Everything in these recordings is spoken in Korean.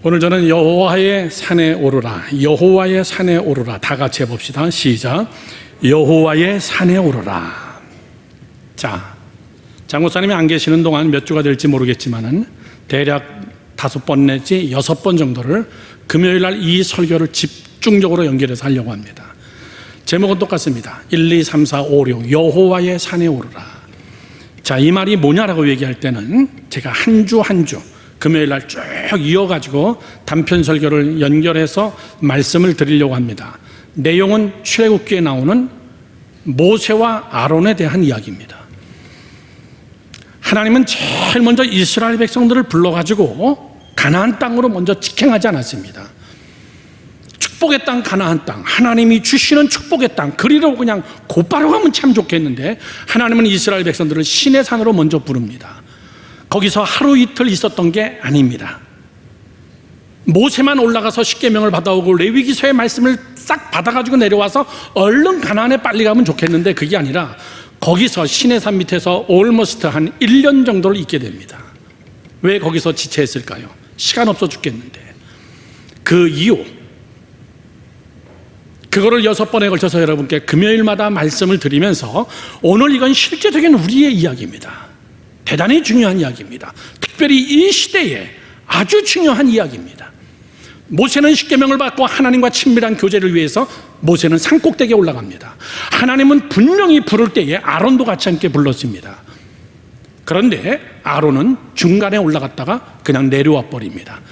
오늘 저는 여호와의 산에 오르라, 여호와의 산에 오르라. 다 같이 해봅시다. 시작. 여호와의 산에 오르라. 자, 장목사님이 안 계시는 동안 몇 주가 될지 모르겠지만은 대략 5번 내지 6번 정도를 금요일 날 이 설교를 집중적으로 연결해서 하려고 합니다. 제목은 똑같습니다. 1, 2, 3, 4, 5, 6 여호와의 산에 오르라. 자, 이 말이 뭐냐라고 얘기할 때는 제가 한 주 한 주 금요일 날 쭉 이어가지고 단편 설교를 연결해서 말씀을 드리려고 합니다. 내용은 출애굽기에 나오는 모세와 아론에 대한 이야기입니다. 하나님은 제일 먼저 이스라엘 백성들을 불러가지고 가나안 땅으로 먼저 직행하지 않았습니다. 축복의 땅, 가나안 땅, 하나님이 주시는 축복의 땅, 그리로 그냥 곧바로 가면 참 좋겠는데 하나님은 이스라엘 백성들을 시내 산으로 먼저 부릅니다. 거기서 하루 이틀 있었던 게 아닙니다. 모세만 올라가서 십계명을 받아오고 레위기서의 말씀을 싹 받아가지고 내려와서 얼른 가나안에 빨리 가면 좋겠는데 그게 아니라 거기서 시내산 밑에서 almost 한 1년 정도를 있게 됩니다. 왜 거기서 지체했을까요? 시간 없어 죽겠는데. 그 이유, 그거를 6번에 걸쳐서 여러분께 금요일마다 말씀을 드리면서 오늘 이건 실제적인 우리의 이야기입니다. 대단히 중요한 이야기입니다. 특별히 이 시대에 아주 중요한 이야기입니다. 모세는 십계명을 받고 하나님과 친밀한 교제를 위해서 모세는 산꼭대기에 올라갑니다. 하나님은 분명히 부를 때에 아론도 같이 함께 불렀습니다. 그런데 아론은 중간에 올라갔다가 그냥 내려와 버립니다.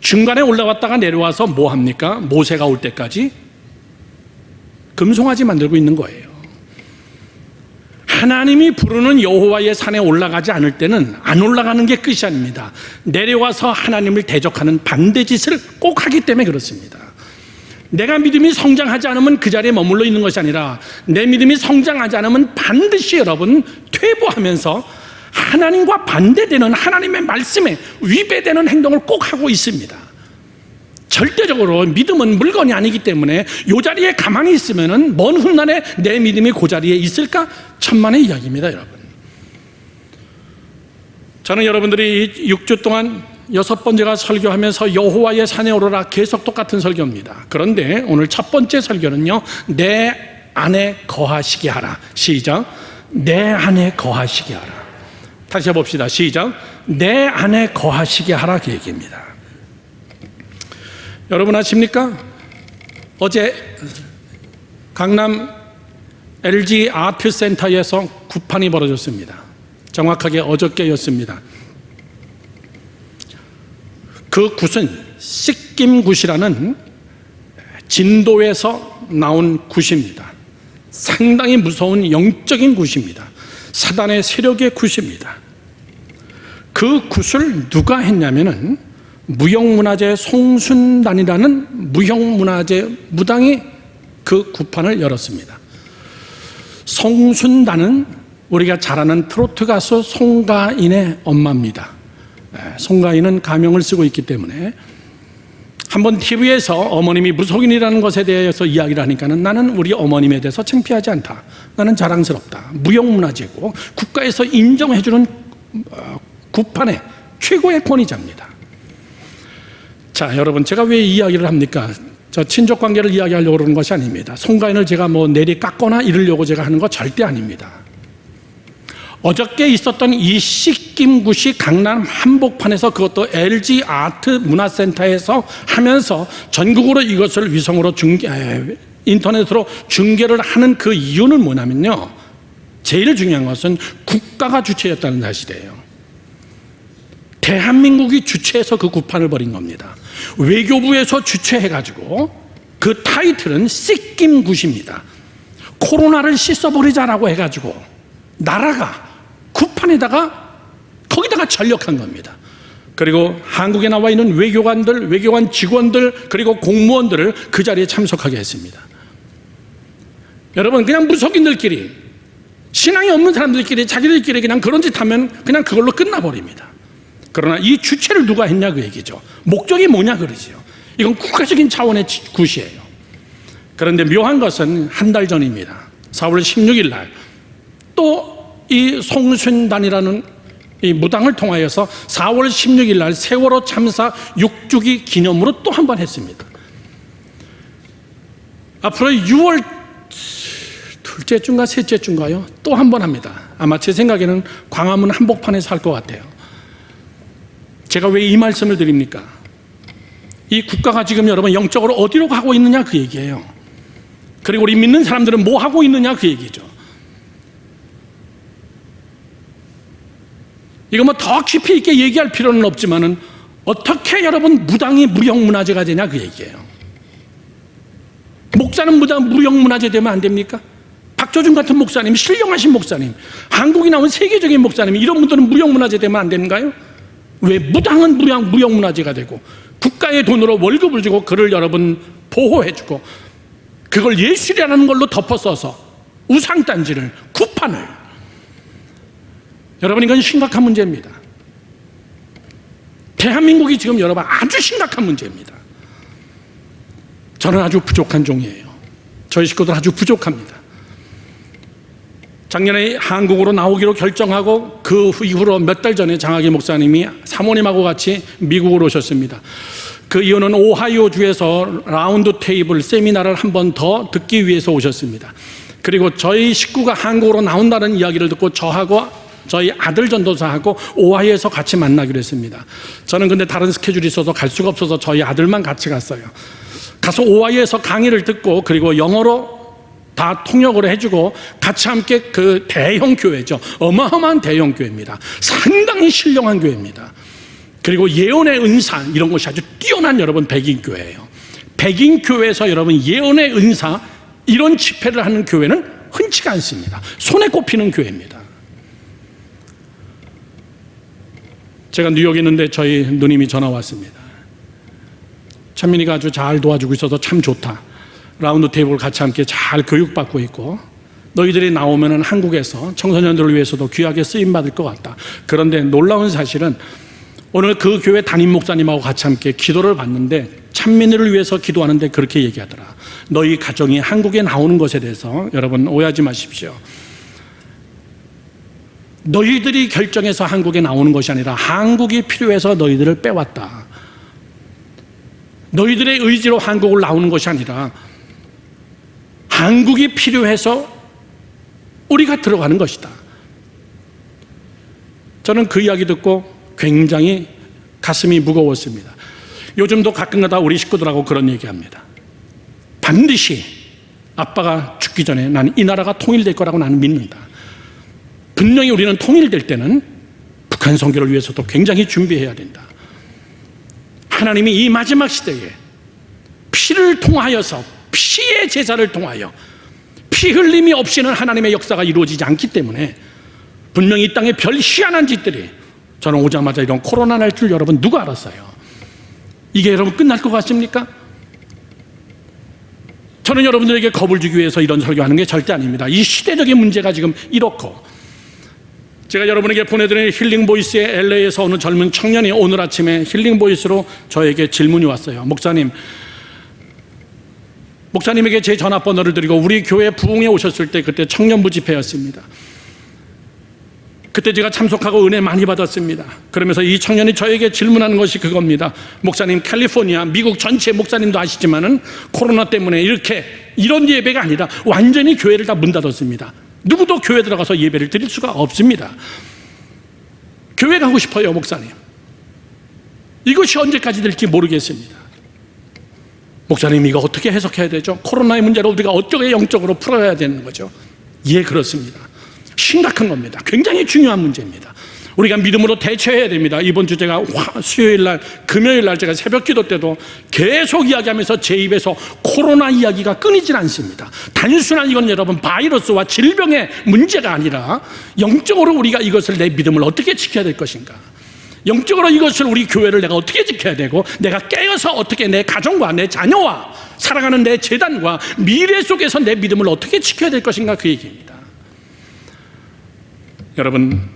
중간에 올라왔다가 내려와서 뭐 합니까? 모세가 올 때까지 금송아지 만들고 있는 거예요. 하나님이 부르는 여호와의 산에 올라가지 않을 때는 안 올라가는 게 끝이 아닙니다. 내려와서 하나님을 대적하는 반대짓을 꼭 하기 때문에 그렇습니다. 내가 믿음이 성장하지 않으면 그 자리에 머물러 있는 것이 아니라 내 믿음이 성장하지 않으면 반드시 여러분 퇴보하면서 하나님과 반대되는 하나님의 말씀에 위배되는 행동을 꼭 하고 있습니다. 절대적으로 믿음은 물건이 아니기 때문에 이 자리에 가만히 있으면 먼 훗날에 내 믿음이 그 자리에 있을까? 천만의 이야기입니다, 여러분. 저는 여러분들이 6주 동안 6번째가 설교하면서 여호와의 산에 오르라 계속 똑같은 설교입니다. 그런데 오늘 첫 번째 설교는요, 내 안에 거하시게 하라. 시작. 내 안에 거하시게 하라. 다시 해봅시다. 시작. 내 안에 거하시게 하라. 그 얘기입니다. 여러분 아십니까? 어제 강남 LG 아트센터에서 구판이 벌어졌습니다. 정확하게 어저께였습니다. 그 굿은 씻김굿이라는 진도에서 나온 굿입니다. 상당히 무서운 영적인 굿입니다. 사단의 세력의 굿입니다. 그 굿을 누가 했냐면은 무형문화재 송순단이라는 무형문화재 무당이 그 구판을 열었습니다. 송순단은 우리가 잘 아는 트로트 가수 송가인의 엄마입니다. 송가인은 가명을 쓰고 있기 때문에 한번 TV에서 어머님이 무속인이라는 것에 대해서 이야기를 하니까는 나는 우리 어머님에 대해서 창피하지 않다. 나는 자랑스럽다. 무형문화재고 국가에서 인정해주는 구판의 최고의 권위자입니다. 자, 여러분, 제가 왜 이 이야기를 합니까? 저 친족 관계를 이야기하려고 그러는 것이 아닙니다. 송가인을 제가 뭐 내리 깎거나 이러려고 제가 하는 거 절대 아닙니다. 어저께 있었던 이 씻김굿이 강남 한복판에서 그것도 LG 아트 문화센터에서 하면서 전국으로 이것을 위성으로 인터넷으로 중계를 하는 그 이유는 뭐냐면요, 제일 중요한 것은 국가가 주체였다는 사실이에요. 대한민국이 주체해서 그 구판을 벌인 겁니다. 외교부에서 주체해가지고 그 타이틀은 씻김굿입니다. 코로나를 씻어버리자라고 해가지고 나라가 구판에다가 거기다가 전력한 겁니다. 그리고 한국에 나와 있는 외교관들, 외교관 직원들, 그리고 공무원들을 그 자리에 참석하게 했습니다. 여러분, 그냥 무속인들끼리, 신앙이 없는 사람들끼리 자기들끼리 그냥 그런 짓 하면 그냥 그걸로 끝나버립니다. 그러나 이 주체를 누가 했냐 그 얘기죠. 목적이 뭐냐 그러지요. 이건 국가적인 차원의 굿이에요. 그런데 묘한 것은 한 달 전입니다. 4월 16일 날 또 이 송순단이라는 이 무당을 통하여서 4월 16일 날 세월호 참사 6주기 기념으로 또 한 번 했습니다. 앞으로 6월 둘째 주인가 셋째 주인가요? 또 한 번 합니다. 아마 제 생각에는 광화문 한복판에서 할 것 같아요. 제가 왜 이 말씀을 드립니까? 이 국가가 지금 여러분 영적으로 어디로 가고 있느냐 그 얘기예요. 그리고 우리 믿는 사람들은 뭐 하고 있느냐 그 얘기죠. 이거 뭐 더 깊이 있게 얘기할 필요는 없지만은 어떻게 여러분 무당이 무형문화재가 되냐 그 얘기예요. 목사는 무형문화재 되면 안 됩니까? 박조준 같은 목사님, 신령하신 목사님, 한국이 나온 세계적인 목사님, 이런 분들은 무형문화재 되면 안 되는가요? 왜 무당은 무형문화재가 되고 국가의 돈으로 월급을 주고 그를 여러분 보호해주고 그걸 예술이라는 걸로 덮어써서 우상단지를, 구판을, 여러분 이건 심각한 문제입니다. 대한민국이 지금 여러분 아주 심각한 문제입니다. 저는 아주 부족한 종이에요. 저희 식구들 아주 부족합니다. 작년에 한국으로 나오기로 결정하고 그 이후로 몇 달 전에 장학희 목사님이 사모님하고 같이 미국으로 오셨습니다. 그 이유는 오하이오주에서 라운드 테이블 세미나를 한 번 더 듣기 위해서 오셨습니다. 그리고 저희 식구가 한국으로 나온다는 이야기를 듣고 저하고 저희 아들 전도사하고 오하이에서 같이 만나기로 했습니다. 저는 근데 다른 스케줄이 있어서 갈 수가 없어서 저희 아들만 같이 갔어요. 가서 오하이에서 강의를 듣고 그리고 영어로 다 통역을 해주고 같이 함께 그 대형 교회죠. 어마어마한 대형 교회입니다. 상당히 신령한 교회입니다. 그리고 예언의 은사 이런 것이 아주 뛰어난 여러분 백인 교회예요. 백인 교회에서 여러분 예언의 은사 이런 집회를 하는 교회는 흔치가 않습니다. 손에 꼽히는 교회입니다. 제가 뉴욕에 있는데 저희 누님이 전화 왔습니다. 찬민이가 아주 잘 도와주고 있어서 참 좋다. 라운드 테이블 같이 함께 잘 교육받고 있고 너희들이 나오면은 한국에서 청소년들을 위해서도 귀하게 쓰임받을 것 같다. 그런데 놀라운 사실은 오늘 그 교회 담임 목사님하고 같이 함께 기도를 받는데 찬민이를 위해서 기도하는데 그렇게 얘기하더라. 너희 가정이 한국에 나오는 것에 대해서 여러분 오해하지 마십시오. 너희들이 결정해서 한국에 나오는 것이 아니라 한국이 필요해서 너희들을 빼왔다. 너희들의 의지로 한국을 나오는 것이 아니라 한국이 필요해서 우리가 들어가는 것이다. 저는 그 이야기 듣고 굉장히 가슴이 무거웠습니다. 요즘도 가끔가다 우리 식구들하고 그런 얘기합니다. 반드시 아빠가 죽기 전에 나는 이 나라가 통일될 거라고 나는 믿는다. 분명히 우리는 통일될 때는 북한 선교를 위해서도 굉장히 준비해야 된다. 하나님이 이 마지막 시대에 피를 통하여서 피의 제사를 통하여 피 흘림이 없이는 하나님의 역사가 이루어지지 않기 때문에 분명히 이 땅에 별 희한한 짓들이 저는 오자마자 이런 코로나 날 줄 여러분 누가 알았어요? 이게 여러분 끝날 것 같습니까? 저는 여러분들에게 겁을 주기 위해서 이런 설교하는 게 절대 아닙니다. 이 시대적인 문제가 지금 이렇고 제가 여러분에게 보내드린 힐링보이스의 LA에서 어느 젊은 청년이 오늘 아침에 힐링보이스로 저에게 질문이 왔어요. 목사님에게 제 전화번호를 드리고 우리 교회 부흥에 오셨을 때 그때 청년부 집회였습니다. 그때 제가 참석하고 은혜 많이 받았습니다. 그러면서 이 청년이 저에게 질문하는 것이 그겁니다. 목사님, 캘리포니아 미국 전체 목사님도 아시지만은 코로나 때문에 이런 예배가 아니라 완전히 교회를 다 문 닫았습니다. 누구도 교회 들어가서 예배를 드릴 수가 없습니다. 교회 가고 싶어요, 목사님. 이것이 언제까지 될지 모르겠습니다. 목사님, 이거 어떻게 해석해야 되죠? 코로나의 문제를 우리가 어떻게 영적으로 풀어야 되는 거죠? 예, 그렇습니다. 심각한 겁니다. 굉장히 중요한 문제입니다. 우리가 믿음으로 대처해야 됩니다. 이번 주 제가 수요일 날, 금요일 날 제가 새벽 기도 때도 계속 이야기하면서 제 입에서 코로나 이야기가 끊이질 않습니다. 단순한 이건 여러분 바이러스와 질병의 문제가 아니라 영적으로 우리가 이것을 내 믿음을 어떻게 지켜야 될 것인가, 영적으로 이것을 우리 교회를 내가 어떻게 지켜야 되고 내가 깨어서 어떻게 내 가정과 내 자녀와 살아가는 내 재단과 미래 속에서 내 믿음을 어떻게 지켜야 될 것인가, 그 얘기입니다. 여러분,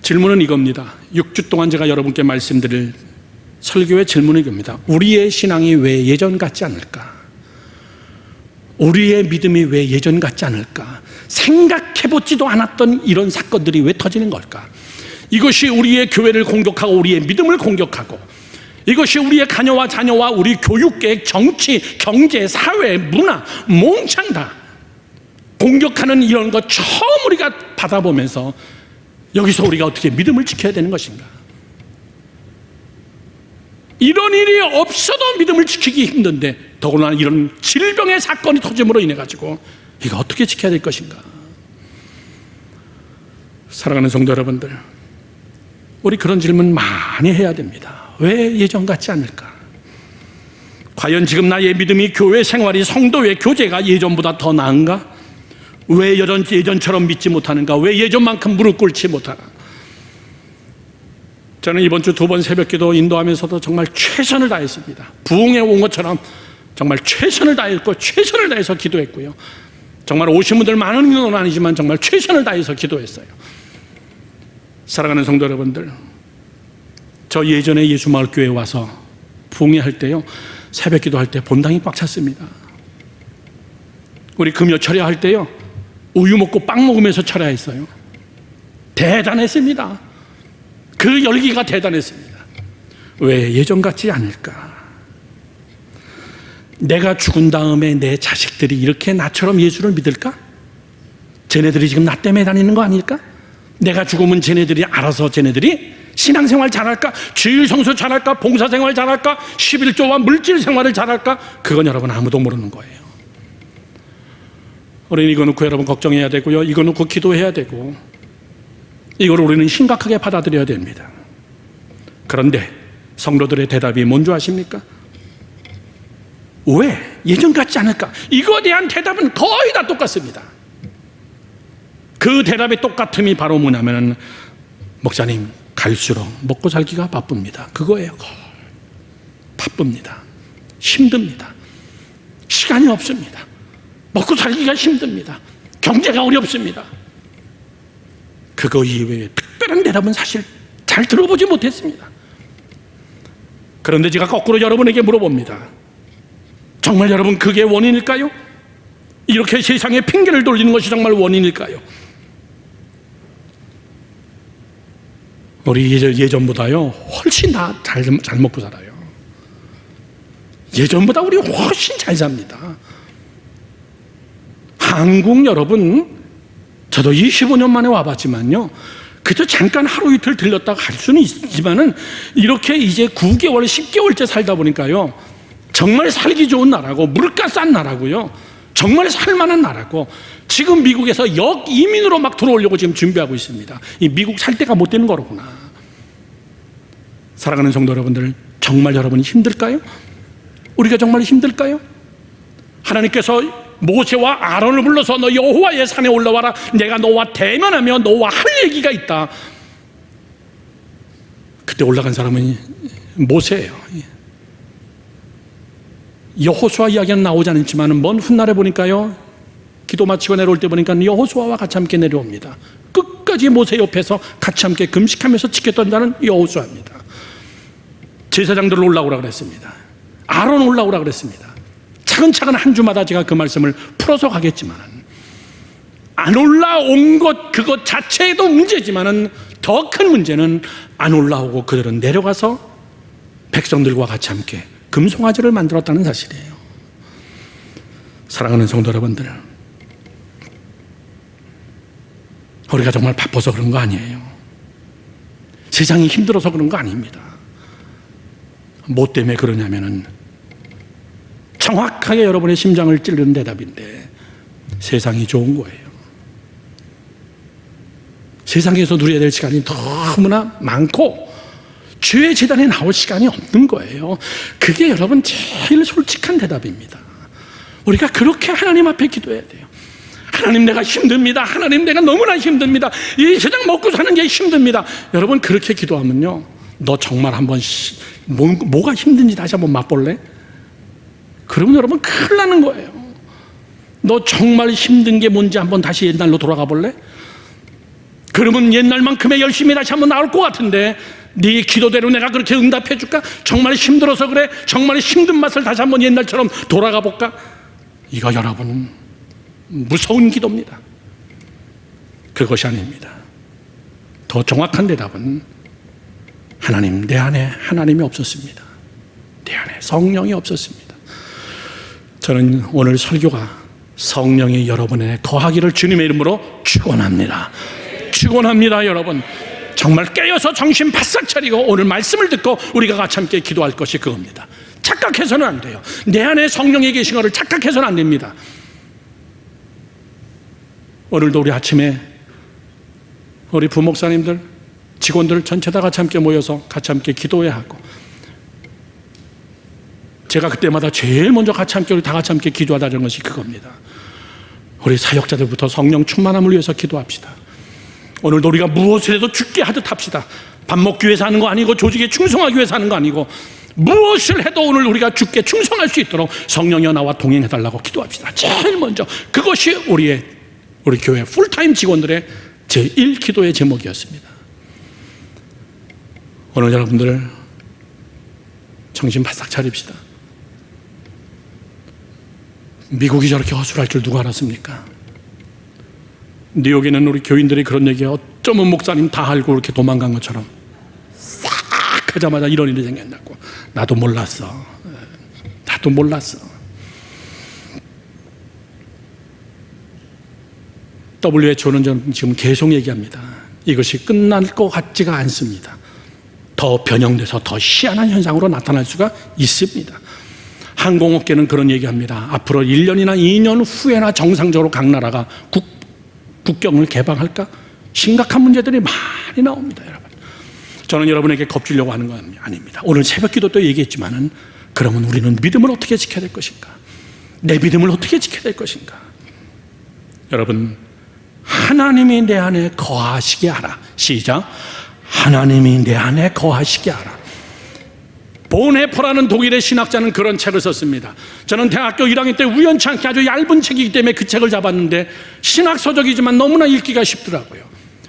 질문은 이겁니다. 6주 동안 제가 여러분께 말씀드릴 설교의 질문은 이겁니다. 우리의 신앙이 왜 예전 같지 않을까? 우리의 믿음이 왜 예전 같지 않을까? 생각해보지도 않았던 이런 사건들이 왜 터지는 걸까? 이것이 우리의 교회를 공격하고 우리의 믿음을 공격하고, 이것이 우리의 자녀와 우리 교육계획, 정치, 경제, 사회, 문화, 몽창 다 공격하는 이런 것 처음 우리가 받아보면서 여기서 우리가 어떻게 믿음을 지켜야 되는 것인가? 이런 일이 없어도 믿음을 지키기 힘든데 더구나 이런 질병의 사건이 터짐으로 인해 가지고 이거 어떻게 지켜야 될 것인가? 사랑하는 성도 여러분들, 우리 그런 질문 많이 해야 됩니다. 왜 예전 같지 않을까? 과연 지금 나의 믿음이, 교회 생활이, 성도의 교제가 예전보다 더 나은가? 왜 예전처럼 믿지 못하는가? 왜 예전만큼 무릎 꿇지 못하나? 저는 이번 주 2번 새벽기도 인도하면서도 정말 최선을 다했습니다. 부흥에 온 것처럼 정말 최선을 다했고 최선을 다해서 기도했고요. 정말 오신 분들 많은 건 아니지만 정말 최선을 다해서 기도했어요. 사랑하는 성도 여러분들, 저 예전에 예수마을교회에 와서 부흥회할 때요, 새벽기도 할 때 본당이 꽉 찼습니다. 우리 금요 철야할 때요, 우유 먹고 빵 먹으면서 철야했어요. 대단했습니다. 그 열기가 대단했습니다. 왜 예전 같지 않을까? 내가 죽은 다음에 내 자식들이 이렇게 나처럼 예수를 믿을까? 쟤네들이 지금 나 때문에 다니는 거 아닐까? 내가 죽으면 쟤네들이 알아서 쟤네들이 신앙생활 잘할까? 주일 성수 잘할까? 봉사생활 잘할까? 11조와 물질생활을 잘할까? 그건 여러분 아무도 모르는 거예요. 우리는 이거 놓고 여러분 걱정해야 되고요, 이거 놓고 기도해야 되고, 이걸 우리는 심각하게 받아들여야 됩니다. 그런데 성도들의 대답이 뭔지 아십니까? 왜 예전 같지 않을까? 이거에 대한 대답은 거의 다 똑같습니다. 그 대답의 똑같음이 바로 뭐냐면, 목사님 갈수록 먹고 살기가 바쁩니다. 그거예요. 바쁩니다. 힘듭니다. 시간이 없습니다. 먹고 살기가 힘듭니다. 경제가 어렵습니다. 그거 이외에 특별한 대답은 사실 잘 들어보지 못했습니다. 그런데 제가 거꾸로 여러분에게 물어봅니다. 정말 여러분 그게 원인일까요? 이렇게 세상에 핑계를 돌리는 것이 정말 원인일까요? 우리 예전보다요 훨씬 다 잘 먹고 살아요. 예전보다 우리 훨씬 잘 삽니다. 한국 여러분, 저도 25년 만에 와봤지만요, 그저 잠깐 하루 이틀 들렸다가 갈 수는 있지만은 이렇게 이제 9개월, 10개월째 살다 보니까요, 정말 살기 좋은 나라고, 물가 싼 나라고요, 정말 살만한 나라고, 지금 미국에서 역이민으로 막 들어오려고 지금 준비하고 있습니다. 이 미국 살 때가 못 되는 거로구나. 사랑하는 성도 여러분들, 정말 여러분이 힘들까요? 우리가 정말 힘들까요? 하나님께서 모세와 아론을 불러서 너 여호와의 산에 올라와라, 내가 너와 대면하며 너와 할 얘기가 있다. 그때 올라간 사람은 모세예요. 여호수아 이야기는 나오지 않지만 먼 훗날에 보니까요, 기도 마치고 내려올 때 보니까 여호수아와 같이 함께 내려옵니다. 끝까지 모세 옆에서 같이 함께 금식하면서 지켰던 자는 여호수아입니다. 제사장들 올라오라 그랬습니다. 아론 올라오라 그랬습니다. 차근차근 한 주마다 제가 그 말씀을 풀어서 가겠지만, 안 올라온 것 그것 자체도 문제지만은 더 큰 문제는 안 올라오고 그들은 내려가서 백성들과 같이 함께 금송아지를 만들었다는 사실이에요. 사랑하는 성도 여러분들, 우리가 정말 바빠서 그런 거 아니에요. 세상이 힘들어서 그런 거 아닙니다. 뭐 때문에 그러냐면은 정확하게 여러분의 심장을 찌르는 대답인데, 세상이 좋은 거예요. 세상에서 누려야 될 시간이 너무나 많고 주의 재단에 나올 시간이 없는 거예요. 그게 여러분 제일 솔직한 대답입니다. 우리가 그렇게 하나님 앞에 기도해야 돼요. 하나님 내가 힘듭니다. 하나님 내가 너무나 힘듭니다. 이 세상 먹고 사는 게 힘듭니다. 여러분 그렇게 기도하면요, 너 정말 한번 뭐가 힘든지 다시 한번 맛볼래? 그러면 여러분 큰일 나는 거예요. 너 정말 힘든 게 뭔지 한번 다시 옛날로 돌아가 볼래? 그러면 옛날만큼의 열심히 다시 한번 나올 것 같은데, 네 기도대로 내가 그렇게 응답해 줄까? 정말 힘들어서 그래? 정말 힘든 맛을 다시 한번 옛날처럼 돌아가 볼까? 이거 여러분 무서운 기도입니다. 그것이 아닙니다. 더 정확한 대답은 하나님, 내 안에 하나님이 없었습니다. 내 안에 성령이 없었습니다. 저는 오늘 설교가 성령이 여러분에 거하기를 주님의 이름으로 축원합니다. 축원합니다. 여러분 정말 깨어서 정신 바싹 차리고 오늘 말씀을 듣고 우리가 같이 함께 기도할 것이 그겁니다. 착각해서는 안 돼요. 내 안에 성령이 계신 것을 착각해서는 안 됩니다. 오늘도 우리 아침에 우리 부목사님들, 직원들 전체 다 같이 함께 모여서 같이 함께 기도해야 하고, 제가 그때마다 제일 먼저 같이 함께 우리 다 같이 함께 기도하자는 것이 그겁니다. 우리 사역자들부터 성령 충만함을 위해서 기도합시다. 오늘도 우리가 무엇을 해도 죽게 하듯 합시다. 밥 먹기 위해서 하는 거 아니고 조직에 충성하기 위해서 하는 거 아니고 무엇을 해도 오늘 우리가 죽게 충성할 수 있도록 성령이여 나와 동행해달라고 기도합시다. 제일 먼저 그것이 우리 교회 풀타임 직원들의 제1 기도의 제목이었습니다. 오늘 여러분들 정신 바싹 차립시다. 미국이 저렇게 허술할 줄 누가 알았습니까? 뉴욕에는 우리 교인들이 그런 얘기에 어쩌면 목사님 다 알고 이렇게 도망간 것처럼 싹 하자마자 이런 일이 생겼다고. 나도 몰랐어. 나도 몰랐어. WHO는 지금 계속 얘기합니다. 이것이 끝날 것 같지가 않습니다. 더 변형돼서 더 희한한 현상으로 나타날 수가 있습니다. 항공업계는 그런 얘기합니다. 앞으로 1년이나 2년 후에나 정상적으로 각 나라가 국경을 개방할까? 심각한 문제들이 많이 나옵니다. 여러분, 저는 여러분에게 겁주려고 하는 건 아닙니다. 오늘 새벽 기도 때 얘기했지만은, 그러면 우리는 믿음을 어떻게 지켜야 될 것인가? 내 믿음을 어떻게 지켜야 될 것인가? 여러분, 하나님이 내 안에 거하시게 하라. 시작. 하나님이 내 안에 거하시게 하라. 보네포라는 독일의 신학자는 그런 책을 썼습니다. 저는 대학교 1학년 때 우연치 않게 아주 얇은 책이기 때문에 그 책을 잡았는데, 신학서적이지만 너무나 읽기가 쉽더라고요.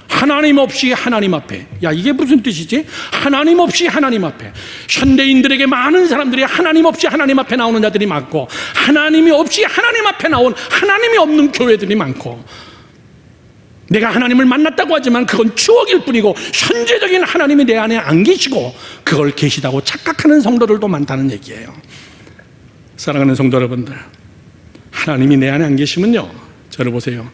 하나님 없이 하나님 앞에. 야, 이게 무슨 뜻이지? 하나님 없이 하나님 앞에. 현대인들에게 많은 사람들이 하나님 없이 하나님 앞에 나오는 자들이 많고, 하나님이 없이 하나님 앞에 나온 하나님이 없는 교회들이 많고, 내가 하나님을 만났다고 하지만 그건 추억일 뿐이고 현재적인 하나님이 내 안에 안 계시고 그걸 계시다고 착각하는 성도들도 많다는 얘기예요. 사랑하는 성도 여러분들, 하나님이 내 안에 안 계시면요, 저를 보세요.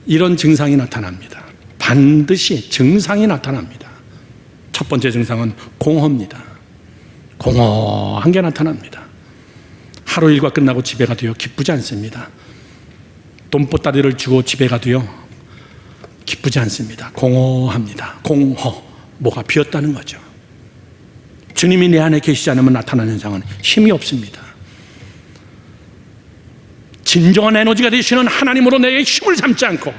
이런 증상이 나타납니다. 반드시 증상이 나타납니다. 첫 번째 증상은 공허입니다. 공허한 게 나타납니다. 하루 일과 끝나고 집에 가도요, 기쁘지 않습니다. 돈보따리를 주고 집에 가도요, 기쁘지 않습니다. 공허합니다. 공허, 뭐가 비었다는 거죠. 주님이 내 안에 계시지 않으면 나타나는 현상은 힘이 없습니다. 진정한 에너지가 되시는 하나님으로 내 힘을 삼지 않고,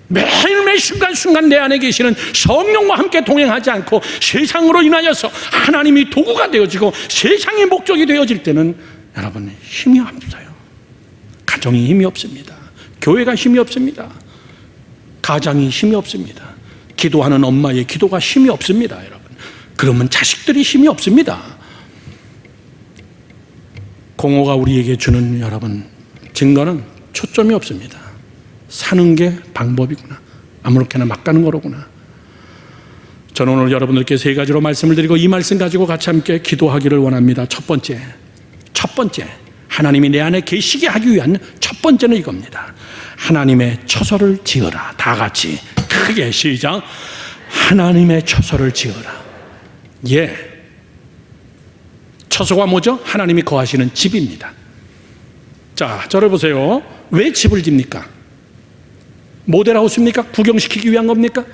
매일매일 순간순간 내 안에 계시는 성령과 함께 동행하지 않고 세상으로 인하여서 하나님이 도구가 되어지고 세상의 목적이 되어질 때는 여러분, 힘이 없어요. 가정이 힘이 없습니다. 교회가 힘이 없습니다. 가장이 힘이 없습니다. 기도하는 엄마의 기도가 힘이 없습니다. 여러분, 그러면 자식들이 힘이 없습니다. 공허가 우리에게 주는 여러분 증거는 초점이 없습니다. 사는 게 방법이구나, 아무렇게나 막 가는 거로구나. 저는 오늘 여러분들께 세 가지로 말씀을 드리고 이 말씀 가지고 같이 함께 기도하기를 원합니다. 첫 번째, 하나님이 내 안에 계시게 하기 위한 첫 번째는 이겁니다. 하나님의 처소를 지어라. 다 같이 크게 시작. 하나님의 처소를 지어라. 예, 처소가 뭐죠? 하나님이 거하시는 집입니다. 자, 저를 보세요. 왜 집을 집니까? 모델하우스입니까? 구경시키기 위한 겁니까?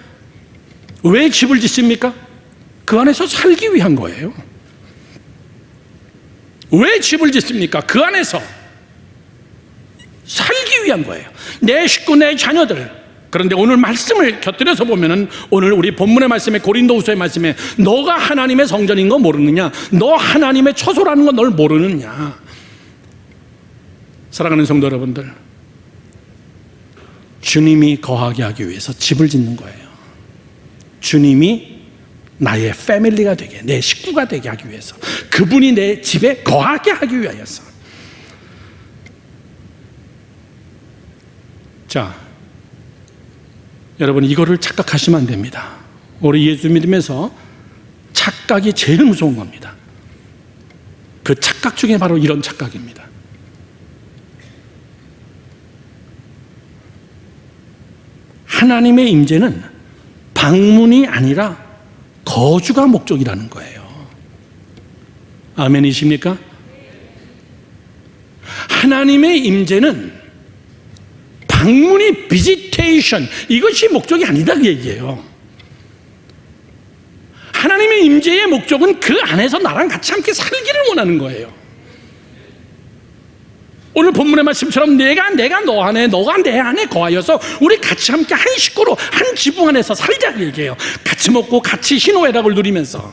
왜 집을 짓습니까? 그 안에서 살기 위한 거예요. 왜 집을 짓습니까? 그 안에서 살기 위한 거예요. 내 식구, 내 자녀들. 그런데 오늘 말씀을 곁들여서 보면은, 오늘 우리 본문의 말씀에, 고린도후서의 말씀에, 너가 하나님의 성전인 거 모르느냐? 너 하나님의 처소라는 거 널 모르느냐? 사랑하는 성도 여러분들, 주님이 거하게 하기 위해서 집을 짓는 거예요. 주님이 나의 패밀리가 되게, 내 식구가 되게 하기 위해서, 그분이 내 집에 거하게 하기 위하여서. 자, 여러분 이거를 착각하시면 안 됩니다. 우리 예수 믿으면서 착각이 제일 무서운 겁니다. 그 착각 중에 바로 이런 착각입니다. 하나님의 임재는 방문이 아니라 거주가 목적이라는 거예요. 아멘이십니까? 하나님의 임재는 방문이 비지테이션, 이것이 목적이 아니다 그 얘기예요. 하나님의 임재의 목적은 그 안에서 나랑 같이 함께 살기를 원하는 거예요. 오늘 본문의 말씀처럼 내가 너 안에, 너가 내 안에 거하여서 우리 같이 함께 한 식구로 한 지붕 안에서 살자 그 얘기예요. 같이 먹고 같이 희노애락을 누리면서.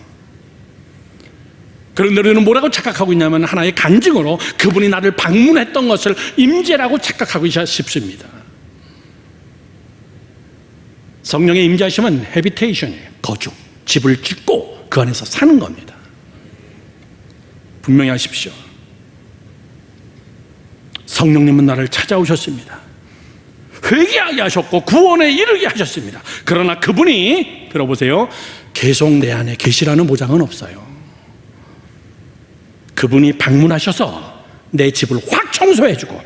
그런데 우리는 뭐라고 착각하고 있냐면 하나의 간증으로 그분이 나를 방문했던 것을 임재라고 착각하고 싶습니다. 성령의 임재하심은 해비테이션이에요. 거주, 집을 짓고 그 안에서 사는 겁니다. 분명히 하십시오. 성령님은 나를 찾아오셨습니다. 회개하게 하셨고 구원에 이르게 하셨습니다. 그러나 그분이, 들어보세요, 계속 내 안에 계시라는 보장은 없어요. 그분이 방문하셔서 내 집을 확 청소해주고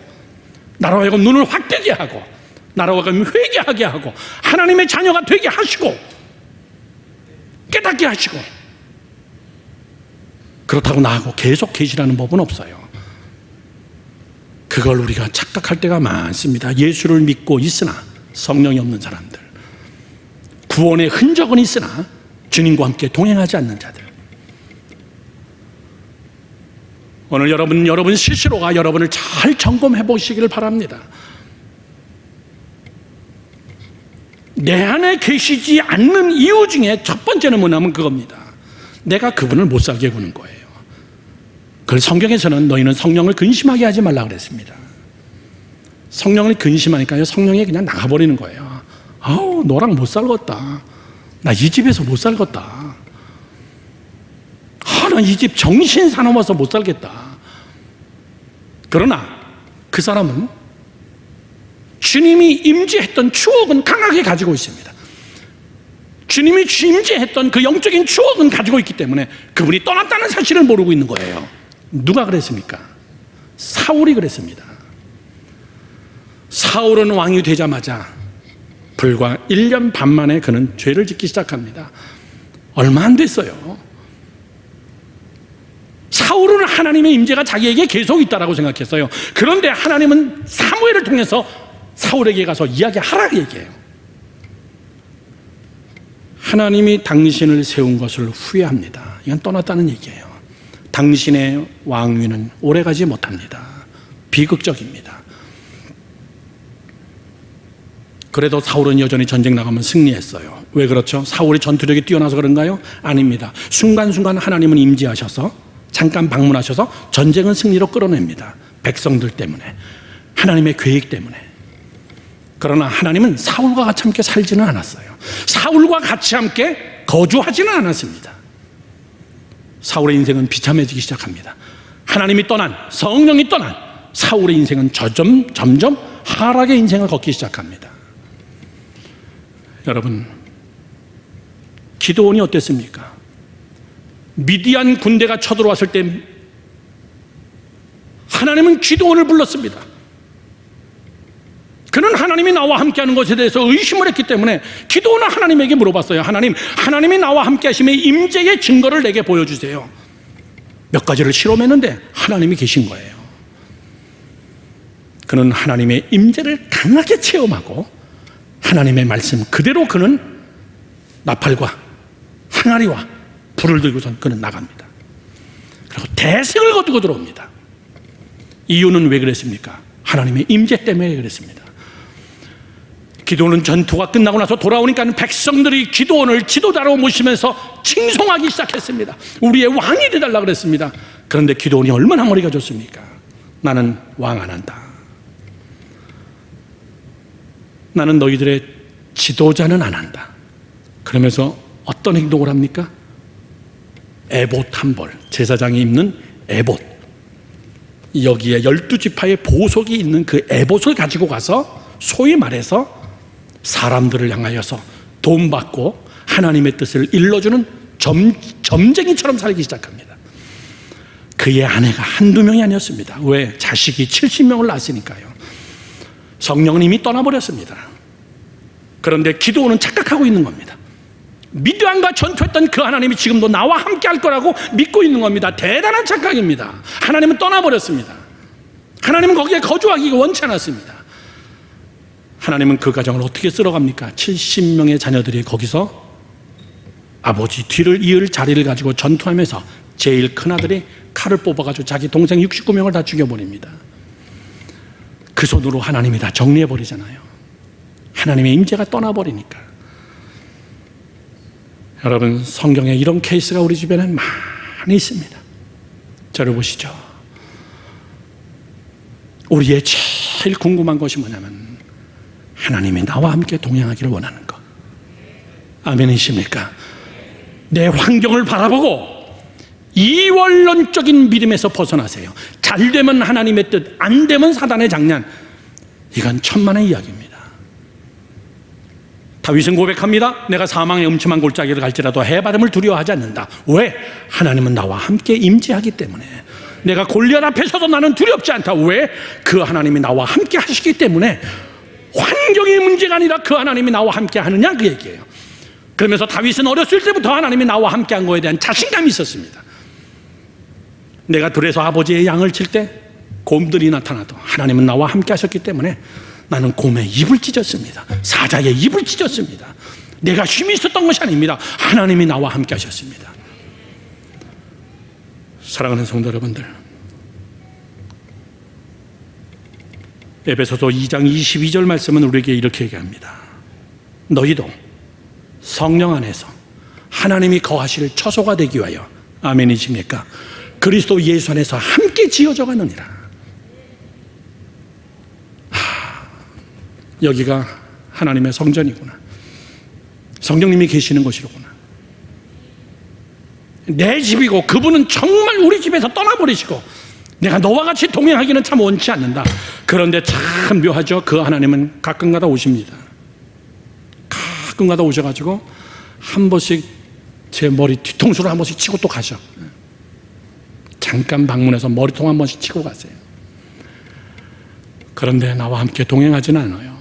나로 하여금 눈을 확 뜨게 하고 나로 하여금 회개하게 하고 하나님의 자녀가 되게 하시고 깨닫게 하시고, 그렇다고 나하고 계속 계시라는 법은 없어요. 그걸 우리가 착각할 때가 많습니다. 예수를 믿고 있으나 성령이 없는 사람들, 구원의 흔적은 있으나 주님과 함께 동행하지 않는 자들. 오늘 여러분 스스로가 여러분을 잘 점검해 보시기를 바랍니다. 내 안에 계시지 않는 이유 중에 첫 번째는 뭐냐면 그겁니다. 내가 그분을 못 살게 구는 거예요. 그걸 성경에서는 너희는 성령을 근심하게 하지 말라 그랬습니다. 성령을 근심하니까요, 성령이 그냥 나가버리는 거예요. 아우, 너랑 못 살겠다. 나 이 집에서 못 살겠다. 나 이 집 정신 사나워서 못 살겠다. 그러나 그 사람은 주님이 임재했던 추억은 강하게 가지고 있습니다. 주님이 임재했던 그 영적인 추억은 가지고 있기 때문에 그분이 떠났다는 사실을 모르고 있는 거예요. 누가 그랬습니까? 사울이 그랬습니다. 사울은 왕이 되자마자 불과 1년 반 만에 그는 죄를 짓기 시작합니다. 얼마 안 됐어요. 사울은 하나님의 임재가 자기에게 계속 있다라고 생각했어요. 그런데 하나님은 사무엘을 통해서 사울에게 가서 이야기하라 얘기해요. 하나님이 당신을 세운 것을 후회합니다. 이건 떠났다는 얘기예요. 당신의 왕위는 오래가지 못합니다. 비극적입니다. 그래도 사울은 여전히 전쟁 나가면 승리했어요. 왜 그렇죠? 사울이 전투력이 뛰어나서 그런가요? 아닙니다. 순간순간 하나님은 임재하셔서 잠깐 방문하셔서 전쟁은 승리로 끌어냅니다. 백성들 때문에, 하나님의 계획 때문에. 그러나 하나님은 사울과 같이 함께 살지는 않았어요. 사울과 같이 함께 거주하지는 않았습니다. 사울의 인생은 비참해지기 시작합니다. 하나님이 떠난, 성령이 떠난 사울의 인생은 점점 하락의 인생을 걷기 시작합니다. 여러분, 기드온이 어땠습니까? 미디안 군대가 쳐들어왔을 때 하나님은 기드온을 불렀습니다. 그는 하나님이 나와 함께하는 것에 대해서 의심을 했기 때문에 기드온은 하나님에게 물어봤어요. 하나님이 나와 함께하심의 임재의 증거를 내게 보여주세요. 몇 가지를 실험했는데 하나님이 계신 거예요. 그는 하나님의 임재를 강하게 체험하고 하나님의 말씀 그대로 그는 나팔과 항아리와 불을 들고선 그는 나갑니다. 그리고 대승을 거두고 들어옵니다. 이유는 왜 그랬습니까? 하나님의 임재 때문에 그랬습니다. 기드온은 전투가 끝나고 나서 돌아오니까 백성들이 기드온을 지도자로 모시면서 칭송하기 시작했습니다. 우리의 왕이 되달라고 그랬습니다. 그런데 기드온이 얼마나 머리가 좋습니까? 나는 왕 안 한다. 나는 너희들의 지도자는 안 한다. 그러면서 어떤 행동을 합니까? 에봇 한 벌, 제사장이 입는 에봇, 여기에 12지파의 보석이 있는 그 에봇을 가지고 가서 소위 말해서 사람들을 향하여서 돈 받고 하나님의 뜻을 일러주는 점쟁이처럼 살기 시작합니다. 그의 아내가 한두 명이 아니었습니다. 왜? 자식이 70명을 낳았으니까요. 성령님이 떠나버렸습니다. 그런데 기도원은 착각하고 있는 겁니다. 미디안과 전투했던 그 하나님이 지금도 나와 함께 할 거라고 믿고 있는 겁니다. 대단한 착각입니다. 하나님은 떠나버렸습니다. 하나님은 거기에 거주하기 원치 않았습니다. 하나님은 그 가정을 어떻게 쓸어갑니까? 70명의 자녀들이 거기서 아버지 뒤를 이을 자리를 가지고 전투하면서 제일 큰아들이 칼을 뽑아가지고 자기 동생 69명을 다 죽여버립니다. 그 손으로 하나님이 다 정리해버리잖아요. 하나님의 임재가 떠나버리니까. 여러분, 성경에 이런 케이스가 우리 주변에 많이 있습니다. 저를 보시죠. 우리의 제일 궁금한 것이 뭐냐면 하나님이 나와 함께 동행하기를 원하는 것. 아멘이십니까? 내 환경을 바라보고 이원론적인 믿음에서 벗어나세요. 잘 되면 하나님의 뜻, 안 되면 사단의 장난. 이건 천만의 이야기입니다. 다윗은 고백합니다. 내가 사망의 음침한 골짜기를 갈지라도 해바람을 두려워하지 않는다. 왜? 하나님은 나와 함께 임재하기 때문에. 내가 골리앗 앞에 서도 나는 두렵지 않다. 왜? 그 하나님이 나와 함께 하시기 때문에. 환경이 문제가 아니라 그 하나님이 나와 함께 하느냐, 그 얘기예요. 그러면서 다윗은 어렸을 때부터 하나님이 나와 함께 한 거에 대한 자신감이 있었습니다. 내가 들에서 아버지의 양을 칠 때 곰들이 나타나도 하나님은 나와 함께 하셨기 때문에 나는 곰의 입을 찢었습니다. 사자의 입을 찢었습니다. 내가 힘이 있었던 것이 아닙니다. 하나님이 나와 함께 하셨습니다. 사랑하는 성도 여러분들, 에베소서 2장 22절 말씀은 우리에게 이렇게 얘기합니다. 너희도 성령 안에서 하나님이 거하실 처소가 되기 위하여, 아멘이십니까? 그리스도 예수 안에서 함께 지어져 가느니라. 여기가 하나님의 성전이구나. 성령님이 계시는 곳이로구나. 내 집이고 그분은 정말 우리 집에서 떠나버리시고 내가 너와 같이 동행하기는 참 원치 않는다. 그런데 참 묘하죠. 그 하나님은 가끔가다 오십니다. 가끔가다 오셔가지고 한 번씩 제 머리 뒤통수를 한 번씩 치고 또 가셔. 잠깐 방문해서 머리통 한 번씩 치고 가세요. 그런데 나와 함께 동행하지는 않아요.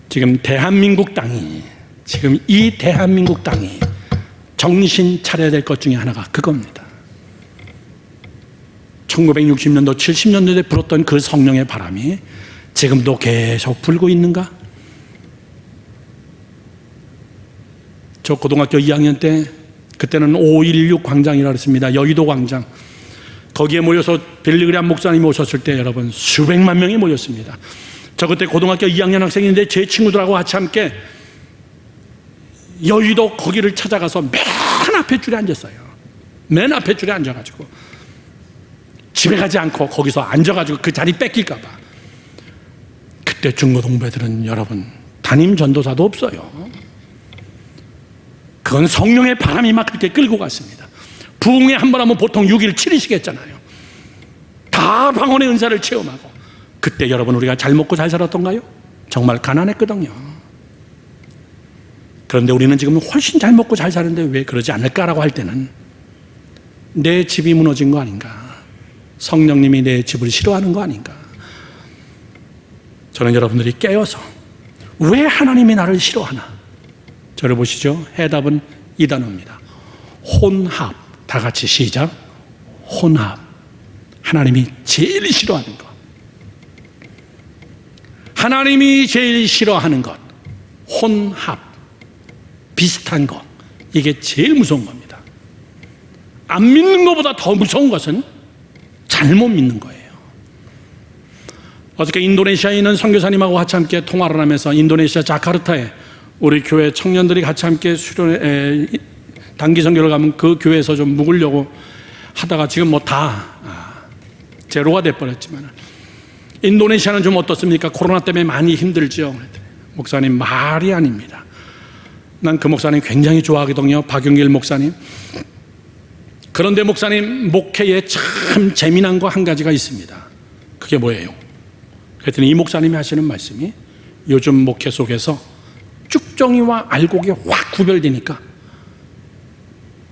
지금 대한민국 땅이, 지금 이 대한민국 땅이 정신 차려야 될 것 중에 하나가 그겁니다. 1960년도, 70년도에 불었던 그 성령의 바람이 지금도 계속 불고 있는가? 저 고등학교 2학년 때, 그때는 516 광장이라고 했습니다. 여의도 광장. 거기에 모여서 빌리그레암 목사님이 오셨을 때 여러분 수백만 명이 모였습니다. 저 그때 고등학교 2학년 학생인데 제 친구들하고 같이 함께 여의도 거기를 찾아가서 맨 앞에 줄에 앉았어요. 맨 앞에 줄에 앉아가지고 집에 가지 않고 거기서 앉아가지고 그 자리 뺏길까 봐. 그때 중고등부애들은 여러분 담임 전도사도 없어요. 그건 성령의 바람이 막 그렇게 끌고 갔습니다. 부흥회 한 번 하면 보통 6일 7일씩 다 방언의 은사를 체험하고. 그때 여러분 우리가 잘 먹고 잘 살았던가요? 정말 가난했거든요. 그런데 우리는 지금 훨씬 잘 먹고 잘 사는데 왜 그러지 않을까라고 할 때는 내 집이 무너진 거 아닌가? 성령님이 내 집을 싫어하는 거 아닌가? 저는 여러분들이 깨어서 왜 하나님이 나를 싫어하나? 저를 보시죠. 해답은 이 단어입니다. 혼합. 다 같이 시작. 혼합. 하나님이 제일 싫어하는 것. 하나님이 제일 싫어하는 것. 혼합. 비슷한 것. 이게 제일 무서운 겁니다. 안 믿는 것보다 더 무서운 것은 잘못 믿는 거예요. 어저께 인도네시아에 있는 선교사님하고 같이 함께 통화를 하면서 인도네시아 자카르타에 우리 교회 청년들이 같이 함께 단기 선교를 가면 그 교회에서 좀 묵으려고 하다가 지금 뭐 다 제로가 돼버렸지만 인도네시아는 좀 어떻습니까? 코로나 때문에 많이 힘들죠. 목사님 말이 아닙니다. 난 그 목사님 굉장히 좋아하거든요. 박용길 목사님. 그런데 목사님 목회에 참 재미난 거 한 가지가 있습니다. 그게 뭐예요? 그랬더니 이 목사님이 하시는 말씀이 요즘 목회 속에서 쭉정이와 알곡이 확 구별되니까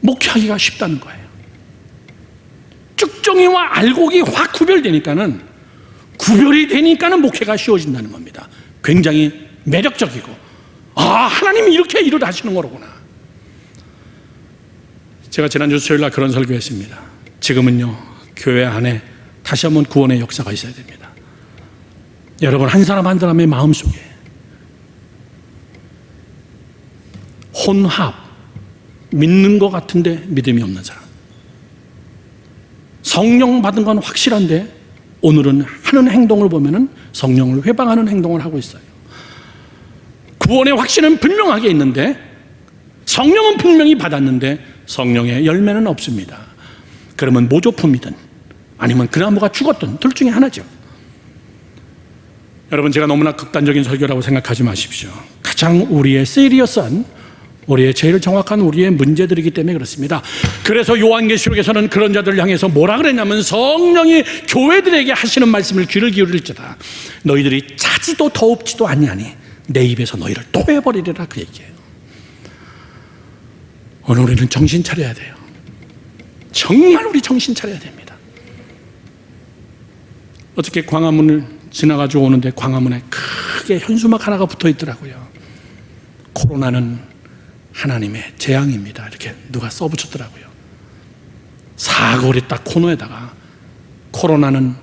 목회하기가 쉽다는 거예요. 쭉정이와 알곡이 확 구별되니까는 목회가 쉬워진다는 겁니다. 굉장히 매력적이고, 하나님이 이렇게 일을 하시는 거로구나. 제가 지난주 수요일 날 그런 설교했습니다. 지금은요, 교회 안에 다시 한번 구원의 역사가 있어야 됩니다. 여러분, 한 사람 한 사람의 마음속에 혼합, 믿는 것 같은데 믿음이 없는 사람, 성령 받은 건 확실한데 오늘은 하는 행동을 보면은 성령을 회방하는 행동을 하고 있어요. 구원의 확신은 분명하게 있는데 성령은 분명히 받았는데 성령의 열매는 없습니다. 그러면 모조품이든 아니면 그 나무가 죽었든 둘 중에 하나죠. 여러분, 제가 너무나 극단적인 설교라고 생각하지 마십시오. 가장 우리의 시리어스한, 우리의 제일 정확한 우리의 문제들이기 때문에 그렇습니다. 그래서 요한계시록에서는 그런 자들을 향해서 뭐라 그랬냐면, 성령이 교회들에게 하시는 말씀을 귀를 기울일지다. 너희들이 차지도 더웁지도 아니하니 내 입에서 너희를 토해버리리라, 그 얘기예요. 오늘 우리는 정신 차려야 돼요. 정말 우리 정신 차려야 됩니다. 어떻게 광화문을 지나가지고 오는데 광화문에 크게 현수막 하나가 붙어 있더라고요. 코로나는 하나님의 재앙입니다. 이렇게 누가 써붙였더라고요. 사거리 딱 코너에다가 코로나는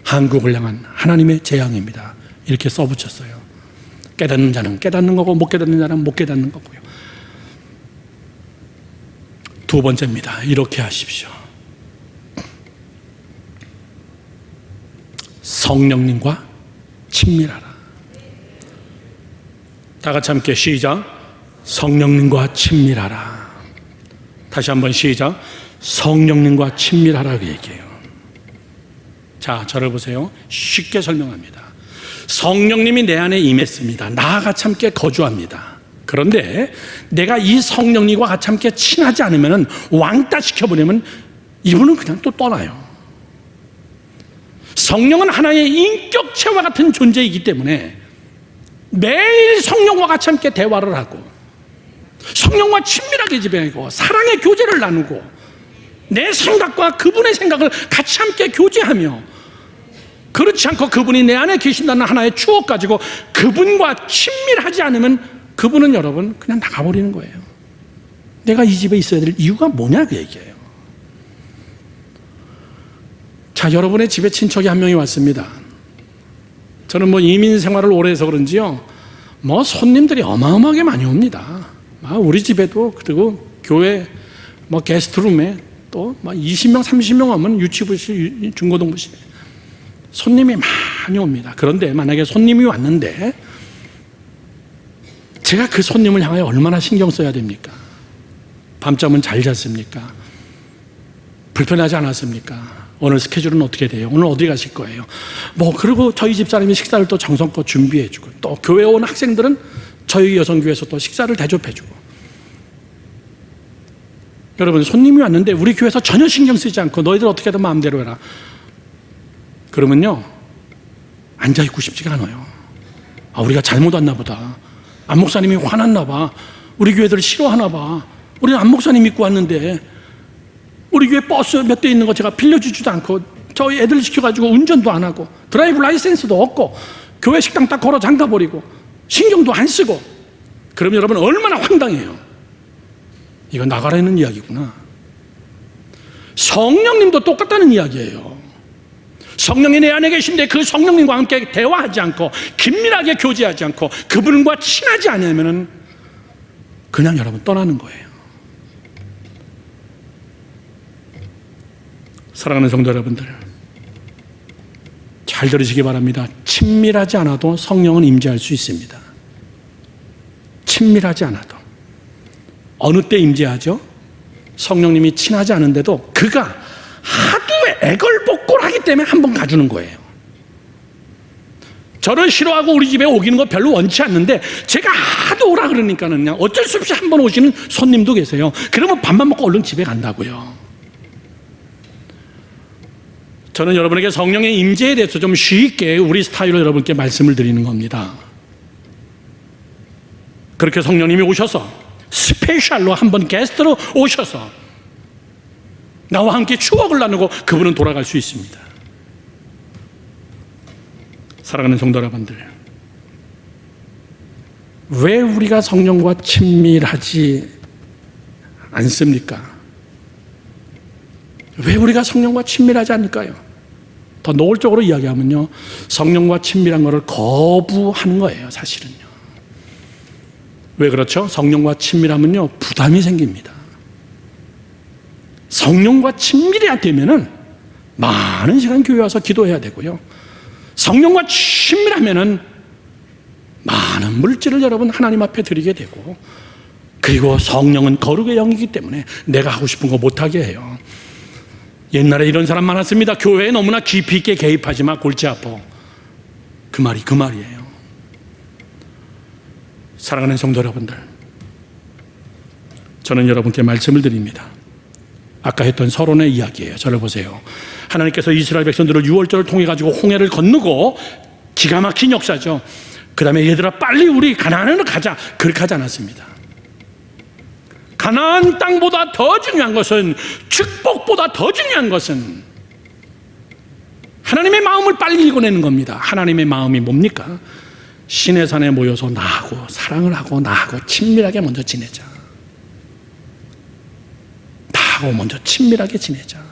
한국을 향한 하나님의 재앙입니다. 이렇게 써붙였어요. 깨닫는 자는 깨닫는 거고 못 깨닫는 자는 못 깨닫는 거고요. 두 번째입니다. 이렇게 하십시오. 성령님과 친밀하라. 다 같이 함께 시작. 성령님과 친밀하라. 다시 한번 시작. 성령님과 친밀하라, 그 얘기예요. 자, 저를 보세요. 쉽게 설명합니다. 성령님이 내 안에 임했습니다. 나와 같이 함께 거주합니다. 그런데 내가 이 성령님과 같이 함께 친하지 않으면, 왕따 시켜버리면 이분은 그냥 또 떠나요. 성령은 하나의 인격체와 같은 존재이기 때문에 매일 성령과 같이 함께 대화를 하고 성령과 친밀하게 지내고 사랑의 교제를 나누고 내 생각과 그분의 생각을 같이 함께 교제하며, 그렇지 않고 그분이 내 안에 계신다는 하나의 추억 가지고 그분과 친밀하지 않으면 그분은, 여러분, 그냥 나가버리는 거예요. 내가 이 집에 있어야 될 이유가 뭐냐, 그 얘기예요. 자, 여러분의 집에 친척이 한 명이 왔습니다. 저는 이민 생활을 오래 해서 그런지요, 손님들이 어마어마하게 많이 옵니다. 우리 집에도, 그리고 교회 게스트룸에 또 20명 30명 오면 유치부시 중고등부시 손님이 많이 옵니다. 그런데 만약에 손님이 왔는데 제가 그 손님을 향하여 얼마나 신경 써야 됩니까? 밤잠은 잘 잤습니까? 불편하지 않았습니까? 오늘 스케줄은 어떻게 돼요? 오늘 어디 가실 거예요? 그리고 저희 집사람이 식사를 또 정성껏 준비해주고, 또 교회 온 학생들은 저희 여성교회에서 또 식사를 대접해주고. 여러분, 손님이 왔는데 우리 교회에서 전혀 신경 쓰지 않고 너희들 어떻게든 마음대로 해라, 그러면요, 앉아있고 싶지가 않아요. 우리가 잘못 왔나 보다. 안 목사님이 화났나 봐. 우리 교회들 싫어하나 봐. 우리는 안 목사님 믿고 왔는데 우리 교회 버스 몇 대 있는 거 제가 빌려주지도 않고 저희 애들 시켜가지고 운전도 안 하고 드라이브 라이센스도 없고 교회 식당 딱 걸어 잠가버리고 신경도 안 쓰고. 그럼 여러분 얼마나 황당해요. 이거 나가라는 이야기구나. 성령님도 똑같다는 이야기예요. 성령이 내 안에 계신데 그 성령님과 함께 대화하지 않고 긴밀하게 교제하지 않고 그분과 친하지 않으면 그냥 여러분 떠나는 거예요. 사랑하는 성도 여러분들, 잘 들으시기 바랍니다. 친밀하지 않아도 성령은 임재할 수 있습니다. 친밀하지 않아도. 어느 때 임재하죠? 성령님이 친하지 않은데도 그가 하도 애걸복걸하기 때문에 한번 가주는 거예요. 저를 싫어하고 우리 집에 오기는 거 별로 원치 않는데 제가 하도 오라 그러니까는 그냥 어쩔 수 없이 한번 오시는 손님도 계세요. 그러면 밥만 먹고 얼른 집에 간다고요. 저는 여러분에게 성령의 임재에 대해서 좀 쉽게 우리 스타일로 여러분께 말씀을 드리는 겁니다. 그렇게 성령님이 오셔서 스페셜로 한번 게스트로 오셔서 나와 함께 추억을 나누고 그분은 돌아갈 수 있습니다. 사랑하는 성도 여러분들, 왜 우리가 성령과 친밀하지 않습니까? 왜 우리가 성령과 친밀하지 않을까요? 더 노골적으로 이야기하면요, 성령과 친밀한 것을 거부하는 거예요, 사실은요. 왜 그렇죠? 성령과 친밀하면요, 부담이 생깁니다. 성령과 친밀해야 되면은 많은 시간 교회 와서 기도해야 되고요, 성령과 친밀하면은 많은 물질을 여러분 하나님 앞에 드리게 되고, 그리고 성령은 거룩의 영이기 때문에 내가 하고 싶은 거 못하게 해요. 옛날에 이런 사람 많았습니다. 교회에 너무나 깊이 있게 개입하지 마, 골치 아파. 그 말이에요. 사랑하는 성도 여러분들, 저는 여러분께 말씀을 드립니다. 아까 했던 서론의 이야기예요. 저를 보세요. 하나님께서 이스라엘 백성들을 유월절을 통해 가지고 홍해를 건너고, 기가 막힌 역사죠. 그 다음에 얘들아 빨리 우리 가나안으로 가자, 그렇게 하지 않았습니다. 가나안 땅보다 더 중요한 것은, 축복보다 더 중요한 것은 하나님의 마음을 빨리 읽어내는 겁니다. 하나님의 마음이 뭡니까? 시내산에 모여서 나하고 사랑을 하고 나하고 친밀하게 먼저 지내자. 나하고 먼저 친밀하게 지내자.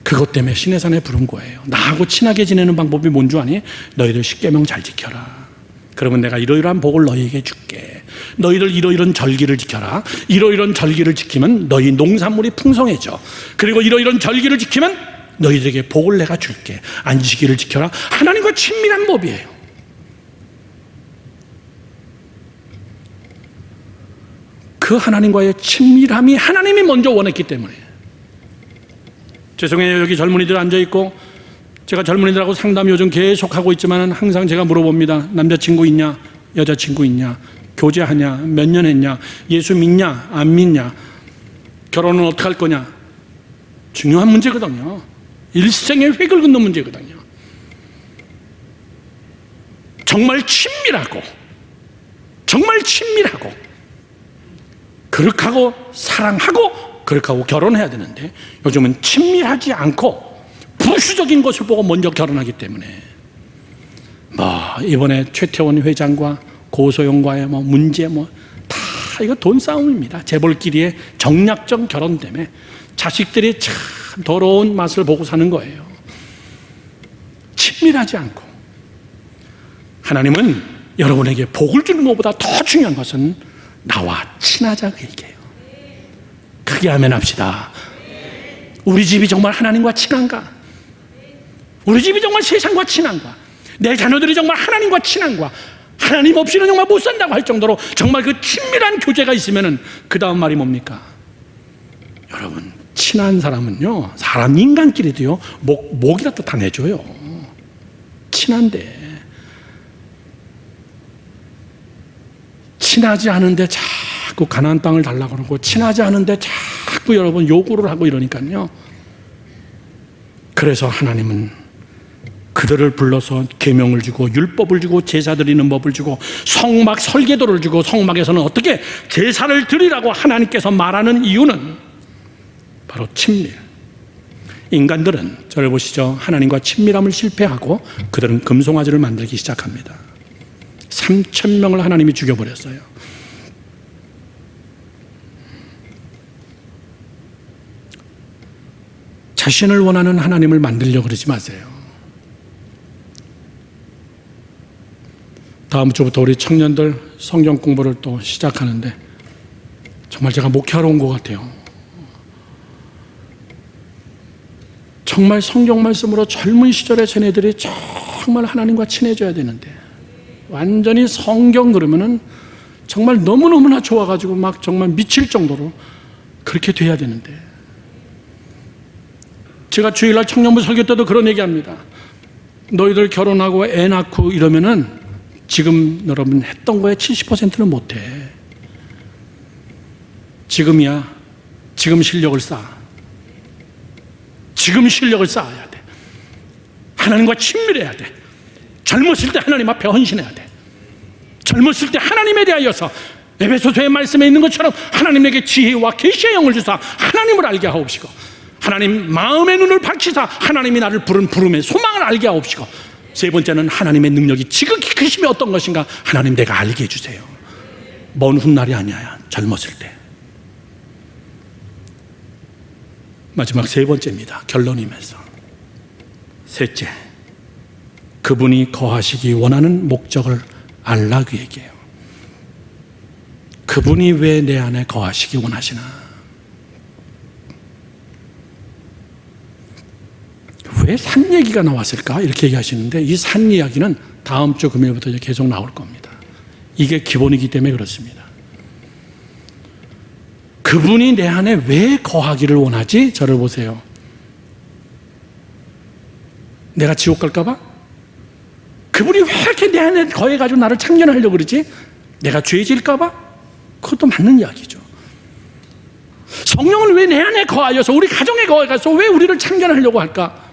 그것 때문에 시내산에 부른 거예요. 나하고 친하게 지내는 방법이 뭔 줄 아니? 너희들 십계명 잘 지켜라. 그러면 내가 이러이러한 복을 너희에게 줄게. 너희들 이러이러한 절기를 지켜라. 이러이러한 절기를 지키면 너희 농산물이 풍성해져. 그리고 이러이러한 절기를 지키면 너희들에게 복을 내가 줄게. 안식일을 지켜라. 하나님과 친밀한 법이에요. 그 하나님과의 친밀함이 하나님이 먼저 원했기 때문에. 죄송해요, 여기 젊은이들 앉아있고 제가 젊은이들하고 상담 요즘 계속 하고 있지만 항상 제가 물어봅니다. 남자친구 있냐? 여자친구 있냐? 교제하냐? 몇 년 했냐? 예수 믿냐? 안 믿냐? 결혼은 어떻게 할 거냐? 중요한 문제거든요. 일생의 획을 긋는 문제거든요. 정말 친밀하고 그렇게 하고 사랑하고 그렇게 하고 결혼해야 되는데, 요즘은 친밀하지 않고 부수적인 것을 보고 먼저 결혼하기 때문에, 이번에 최태원 회장과 고소영과의 문제 다 이거 돈 싸움입니다. 재벌끼리의 정략적 결혼 때문에 자식들이 참 더러운 맛을 보고 사는 거예요. 친밀하지 않고. 하나님은 여러분에게 복을 주는 것보다 더 중요한 것은 나와 친하자, 그 얘기예요. 크게 아멘합시다. 우리 집이 정말 하나님과 친한가? 우리 집이 정말 세상과 친한가? 내 자녀들이 정말 하나님과 친한가? 하나님 없이는 정말 못 산다고 할 정도로 정말 그 친밀한 교제가 있으면은 그 다음 말이 뭡니까? 여러분, 친한 사람은요, 사람 인간끼리도요, 목이라도 다 내줘요. 친한데. 친하지 않은데 자꾸 가나안 땅을 달라고 그러고, 친하지 않은데 자꾸 여러분 요구를 하고 이러니까요. 그래서 하나님은 그들을 불러서 계명을 주고 율법을 주고 제사 드리는 법을 주고 성막 설계도를 주고, 성막에서는 어떻게 제사를 드리라고 하나님께서 말하는 이유는 바로 친밀. 인간들은, 저를 보시죠, 하나님과 친밀함을 실패하고 그들은 금송아지를 만들기 시작합니다. 3,000명을 하나님이 죽여버렸어요. 자신을 원하는 하나님을 만들려고 그러지 마세요. 다음 주부터 우리 청년들 성경 공부를 또 시작하는데 정말 제가 목회하러 온 것 같아요. 정말 성경 말씀으로 젊은 시절에 쟤네들이 정말 하나님과 친해져야 되는데, 완전히 성경 그러면은 정말 너무너무나 좋아가지고 막 정말 미칠 정도로 그렇게 돼야 되는데, 제가 주일날 청년부 설교 때도 그런 얘기합니다. 너희들 결혼하고 애 낳고 이러면은 지금 여러분 했던 거에 70%는 못해. 지금이야. 지금 실력을 쌓아. 지금 실력을 쌓아야 돼. 하나님과 친밀해야 돼. 젊었을 때 하나님 앞에 헌신해야 돼. 젊었을 때 하나님에 대하여서 에베소서의 말씀에 있는 것처럼 하나님에게 지혜와 계시의 영을 주사 하나님을 알게 하옵시고, 하나님 마음의 눈을 밝히사 하나님이 나를 부른 부름의 소망을 알게 하옵시고, 세 번째는 하나님의 능력이 지극히 크심이 어떤 것인가 하나님 내가 알게 해주세요. 먼 훗날이 아니야. 젊었을 때. 마지막 세 번째입니다. 결론이면서 셋째, 그분이 거하시기 원하는 목적을 알라 그 얘기예요. 그분이 왜 내 안에 거하시기 원하시나? 왜 산 얘기가 나왔을까? 이렇게 얘기하시는데, 이 산 이야기는 다음 주 금요일부터 계속 나올 겁니다. 이게 기본이기 때문에 그렇습니다. 그분이 내 안에 왜 거하기를 원하지? 저를 보세요. 내가 지옥 갈까 봐? 그분이 왜 이렇게 내 안에 거해가지고 나를 참견하려고 그러지? 내가 죄 지을까 봐? 그것도 맞는 이야기죠. 성령은 왜 내 안에 거하여서 우리 가정에 거해가서 왜 우리를 참견하려고 할까?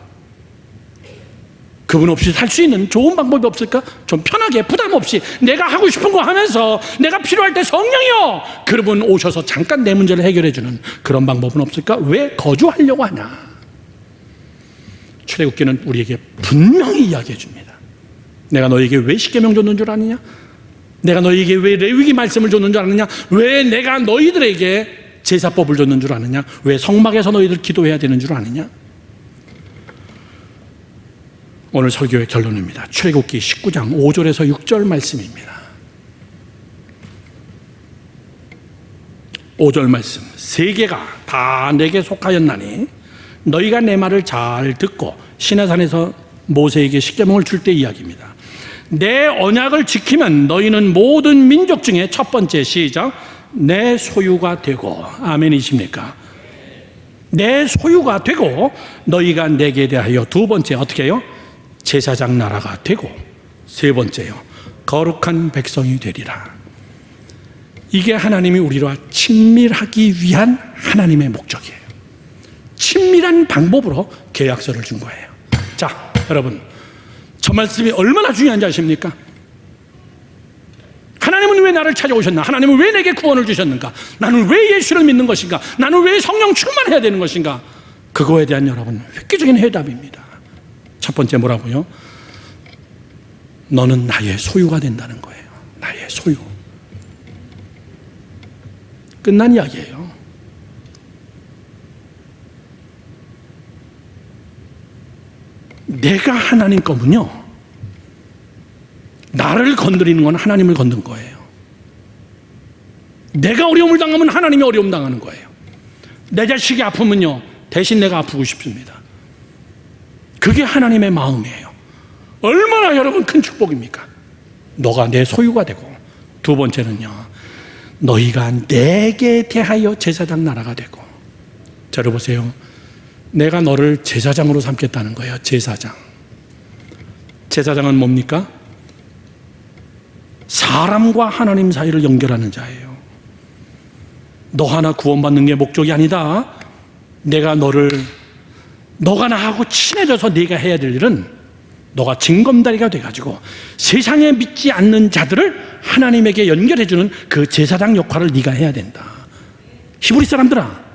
그분 없이 살 수 있는 좋은 방법이 없을까? 좀 편하게 부담 없이 내가 하고 싶은 거 하면서 내가 필요할 때 성령이요, 그분 오셔서 잠깐 내 문제를 해결해 주는 그런 방법은 없을까? 왜 거주하려고 하냐? 출애굽기는 우리에게 분명히 이야기해 줍니다. 내가 너에게 왜 십계명 줬는 줄 아느냐? 내가 너에게 왜 레위기 말씀을 줬는 줄 아느냐? 왜 내가 너희들에게 제사법을 줬는 줄 아느냐? 왜 성막에서 너희들 기도해야 되는 줄 아느냐? 오늘 설교의 결론입니다. 출애굽기 19장 5절에서 6절 말씀입니다. 5절 말씀, 세계가 다 내게 속하였나니 너희가 내 말을 잘 듣고 시내산에서 모세에게 십계명을 줄 때 이야기입니다. 내 언약을 지키면 너희는 모든 민족 중에 첫 번째, 시작, 내 소유가 되고, 아멘이십니까? 내 소유가 되고 너희가 내게 대하여 두 번째 어떻게 해요? 제사장 나라가 되고, 세 번째요, 거룩한 백성이 되리라. 이게 하나님이 우리와 친밀하기 위한 하나님의 목적이에요. 친밀한 방법으로 계약서를 준 거예요. 자, 여러분, 저 말씀이 얼마나 중요한지 아십니까? 하나님은 왜 나를 찾아오셨나? 하나님은 왜 내게 구원을 주셨는가? 나는 왜 예수를 믿는 것인가? 나는 왜 성령 충만해야 되는 것인가? 그거에 대한 여러분 획기적인 해답입니다. 첫 번째 뭐라고요? 너는 나의 소유가 된다는 거예요. 나의 소유. 끝난 이야기예요. 내가 하나님 거군요. 나를 건드리는 건 하나님을 건든 거예요. 내가 어려움을 당하면 하나님이 어려움 당하는 거예요. 내 자식이 아프면요, 대신 내가 아프고 싶습니다. 그게 하나님의 마음이에요. 얼마나 여러분 큰 축복입니까? 너가 내 소유가 되고, 두 번째는요, 너희가 내게 대하여 제사장 나라가 되고. 저를 보세요. 내가 너를 제사장으로 삼겠다는 거예요. 제사장. 제사장은 뭡니까? 사람과 하나님 사이를 연결하는 자예요. 너 하나 구원받는 게 목적이 아니다. 내가 너가 나하고 친해져서 네가 해야 될 일은, 너가 징검다리가 돼가지고 세상에 믿지 않는 자들을 하나님에게 연결해주는 그 제사장 역할을 네가 해야 된다. 히브리 사람들아,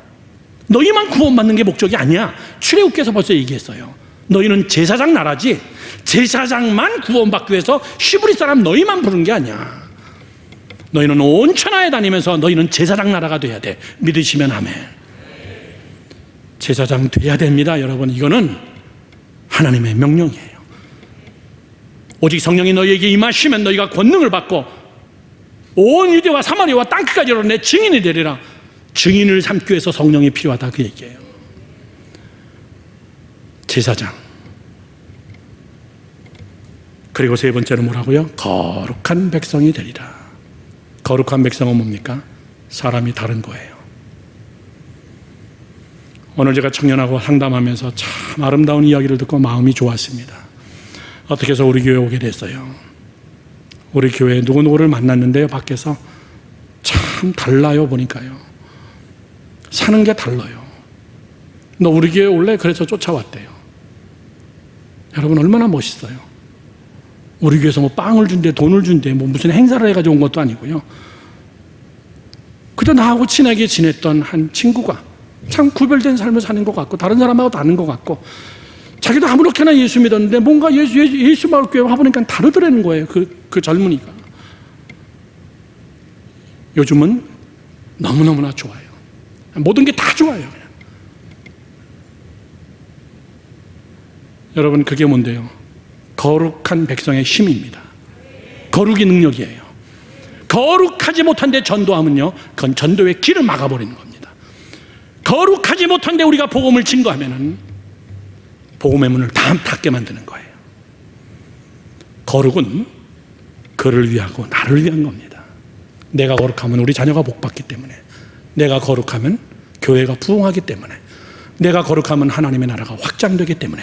너희만 구원받는 게 목적이 아니야. 출애굽기에서 벌써 얘기했어요. 너희는 제사장 나라지, 제사장만 구원받기 위해서 히브리 사람 너희만 부른 게 아니야. 너희는 온 천하에 다니면서 너희는 제사장 나라가 돼야 돼. 믿으시면 아멘. 제사장 돼야 됩니다. 여러분, 이거는 하나님의 명령이에요. 오직 성령이 너희에게 임하시면 너희가 권능을 받고 온 유대와 사마리아와 땅끝까지로 내 증인이 되리라. 증인을 삼기 위해서 성령이 필요하다, 그 얘기예요. 제사장. 그리고 세 번째는 뭐라고요? 거룩한 백성이 되리라. 거룩한 백성은 뭡니까? 사람이 다른 거예요. 오늘 제가 청년하고 상담하면서 참 아름다운 이야기를 듣고 마음이 좋았습니다. 어떻게 해서 우리 교회 오게 됐어요. 우리 교회에 누구누구를 만났는데요, 밖에서 참 달라요. 보니까요, 사는 게 달라요. 너 우리 교회 올래? 그래서 쫓아왔대요. 여러분 얼마나 멋있어요. 우리 교회에서 뭐 빵을 준대, 돈을 준대, 뭐 무슨 행사를 해가지고 온 것도 아니고요. 그저 나하고 친하게 지냈던 한 친구가 참 구별된 삶을 사는 것 같고 다른 사람하고 다른 것 같고 자기도 아무렇게나 예수 믿었는데 뭔가 예수 마을 교회 와보니까 다르더라는 거예요. 그 젊은이가. 요즘은 너무너무나 좋아요. 모든 게 다 좋아요. 여러분 그게 뭔데요? 거룩한 백성의 힘입니다. 거룩이 능력이에요. 거룩하지 못한데 전도하면요, 그건 전도의 길을 막아버리는 겁니다. 거룩하지 못한데 우리가 복음을 증거하면은 복음의 문을 다 닫게 만드는 거예요. 거룩은 그를 위하고 나를 위한 겁니다. 내가 거룩하면 우리 자녀가 복받기 때문에, 내가 거룩하면 교회가 부흥하기 때문에, 내가 거룩하면 하나님의 나라가 확장되기 때문에.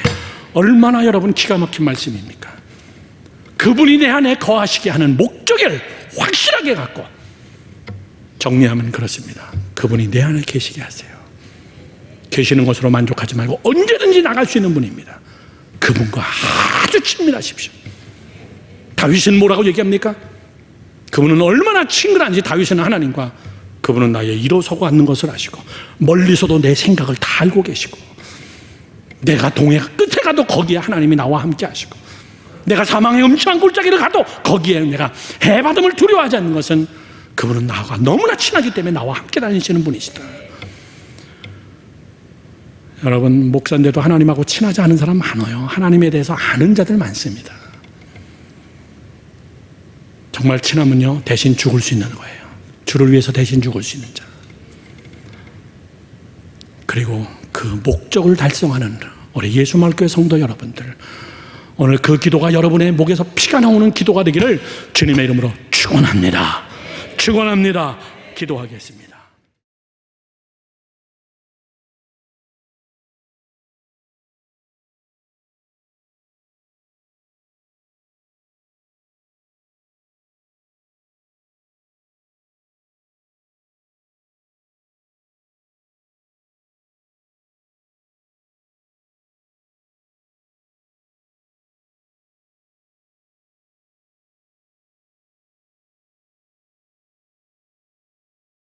얼마나 여러분 기가 막힌 말씀입니까? 그분이 내 안에 거하시게 하는 목적을 확실하게 갖고 정리하면 그렇습니다. 그분이 내 안에 계시게 하세요. 계시는 것으로 만족하지 말고 언제든지 나갈 수 있는 분입니다. 그분과 아주 친밀하십시오. 다윗은 뭐라고 얘기합니까? 그분은 얼마나 친근한지. 다윗은 하나님과, 그분은 나의 일어서고 앉는 것을 아시고 멀리서도 내 생각을 다 알고 계시고, 내가 동해 끝에 가도 거기에 하나님이 나와 함께 하시고, 내가 사망의 음침한 골짜기를 가도 거기에 내가 해받음을 두려워하지 않는 것은 그분은 나와 너무나 친하기 때문에 나와 함께 다니시는 분이시다. 여러분 목사인데도 하나님하고 친하지 않은 사람 많아요. 하나님에 대해서 아는 자들 많습니다. 정말 친하면요 대신 죽을 수 있는 거예요. 주를 위해서 대신 죽을 수 있는 자. 그리고 그 목적을 달성하는 우리 예수말교회 성도 여러분들, 오늘 그 기도가 여러분의 목에서 피가 나오는 기도가 되기를 주님의 이름으로 축원합니다. 축원합니다. 기도하겠습니다.